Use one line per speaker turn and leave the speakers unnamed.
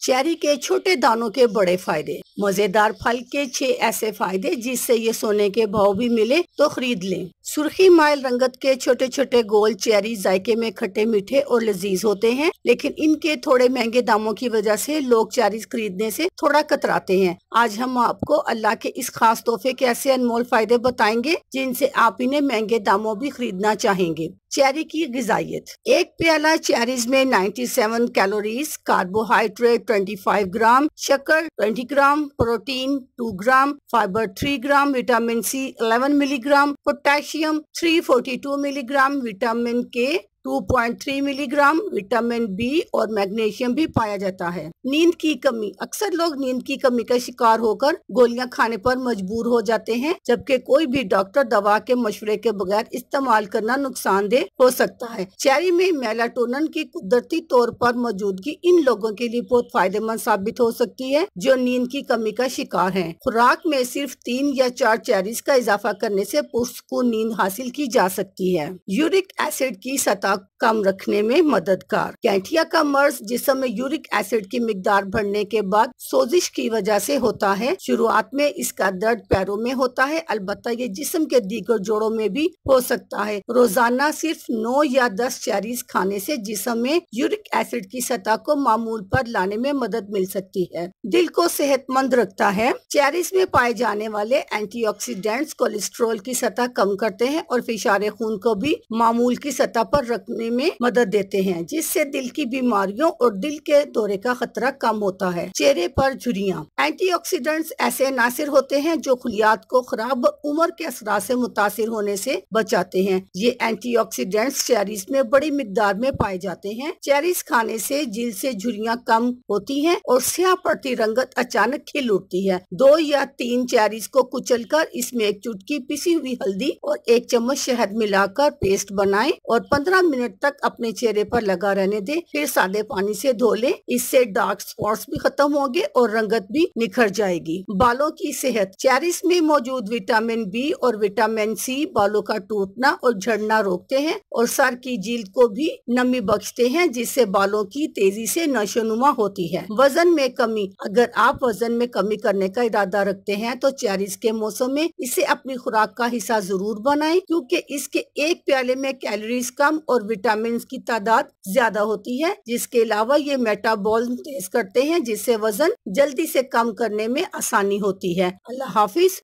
Cherry के छोटे दानों के बड़े फायदे। मजेदार फल के 6 ऐसे फायदे जिससे ये सोने के भाव भी मिले तो खरीद लें। सुर्खी माइल रंगत के छोटे छोटे गोल चेरी जायके में खट्टे मीठे और लजीज होते हैं, लेकिन इनके थोड़े महंगे दामों की वजह से लोग चेरीज खरीदने से थोड़ा कतराते हैं। आज हम आपको अल्लाह के इस खास तोहफे के ऐसे अनमोल फायदे बताएंगे जिनसे आप इन्हें महंगे दामों भी खरीदना चाहेंगे। चेरी की गिजाइत। एक प्याला चेरीज में 97 कैलोरीज, कार्बोहाइड्रेट 25 ग्राम, शक्कर 20 ग्राम, प्रोटीन 2 ग्राम, फाइबर 3 ग्राम, vitamin C 11 milligram, potassium 342 milligram, vitamin K 2.3 milligram, vitamin B और मैग्नीशियम भी पाया जाता है। नींद की कमी। अक्सर लोग नींद की कमी का शिकार होकर गोलियां खाने पर मजबूर हो जाते हैं, जबकि कोई भी डॉक्टर दवा के मशवरे के बगैर इस्तेमाल करना नुकसानदेह हो सकता है। चेरी में मेलाटोनिन की कुदरती तौर पर मौजूदगी इन लोगों के लिए बहुत फायदेमंद साबित हो सकती है जो नींद की कमी का शिकार हैं। खुराक में सिर्फ 3 या 4 चेरीज का इजाफा करने से पुरसकून नींद हासिल की जा सकती है। यूरिक एसिड की सतह कम रखने में मददगार। गैंठिया का मर्ज जिस्म में यूरिक एसिड की मिकदार बढ़ने के बाद सोजिश की वजह से होता है। शुरुआत में इसका दर्द पैरों में होता है, अलबत्ता ये जिस्म के दीगर जोड़ों में भी हो सकता है। रोजाना सिर्फ 9 या 10 चेरीज खाने से जिस्म में यूरिक एसिड की सतह को मामूल पर लाने में मदद मिल सकती है। दिल को सेहतमंद रखता है। चेरीज में पाए जाने वाले एंटीऑक्सीडेंट्स कोलेस्ट्रॉल की सतह कम करते हैं और फिशारे खून को भी मामूल की सतह पर रखने में मदद देते हैं, जिससे दिल की बीमारियों और दिल के दौरे का खतरा कम होता है। चेहरे पर झुर्रियां। एंटीऑक्सीडेंट्स ऐसे अनासिर होते हैं जो खुलियात को खराब उम्र के असरात से मुतासिर होने से बचाते हैं। ये एंटीऑक्सीडेंट्स चेरीज में बड़ी मिकदार में पाए जाते हैं। चेरीज खाने से जिल्द से झुर्रियां कम होती हैं और स्याह पड़ती रंगत अचानक खिल उठती है। 2 या 3 चेरीज को कुचलकर इसमें एक चुटकी पिसी हुई हल्दी और 1 चम्मच शहद मिलाकर पेस्ट बनाएं और 15 मिनट तक अपने चेहरे पर लगा रहने दें। फिर सादे पानी से धो लें। इससे डार्क स्पॉट्स भी खत्म होंगे और रंगत भी निखर जाएगी। बालों की सेहत। चेरीज में मौजूद विटामिन बी और विटामिन सी बालों का टूटना और झड़ना रोकते हैं और सर की जिल्द को भी नमी बख्शते हैं, जिससे बालों की तेजी से नशोनुमा होती है। वजन में कमी। अगर आप वजन में कमी करने का इरादा रखते हैं तो चेरीज के मौसम में इसे अपनी खुराक का हिस्सा जरूर बनाएं, क्योंकि इसके एक प्याले में कैलोरीज कम और विटामिन की तादाद ज्यादा होती है। जिसके अलावा ये मेटाबॉलिज्म तेज करते हैं, जिससे वजन जल्दी से कम करने में आसानी होती है। अल्लाह हाफिज।